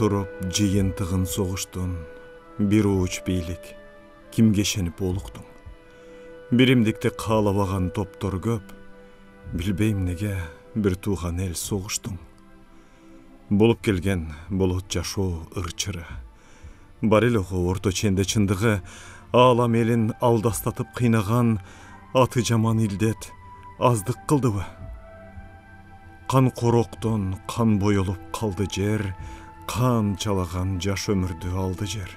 туруп жыйынтыгын согуштун, бир уч бийлик, кимге ишенип олуктуң? Биримдикти каалабаган топтор көп, билбейм неге бир тууган эл согуштуң. Болуп келген болот жашоо ырчыры. Бар эле орто ченде чындыгы, аалам элин алдастатып кыйнаган аты жаман илдет аздык кылдыбы? Кан короктон кан боелуп калды жер, кан чалаган жаш өмүрдү алды жер.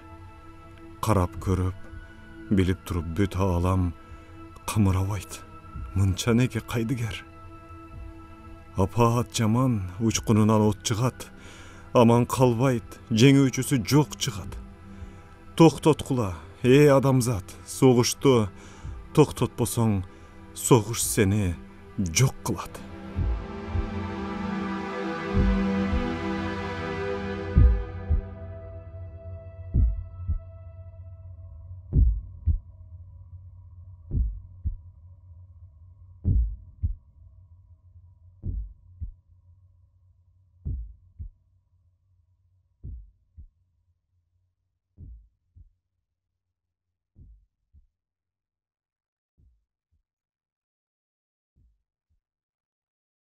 Карап көрүп, билип туруп бүт аалам камырабайт, мынча неге кайдыгер? Апаат жаман учкунунан от чыгат, аман калбайт, жеңүүчүсү жок чыгат. Токтоткула, адамзат, согушту токтотпосоң, согуш сени жок кылат.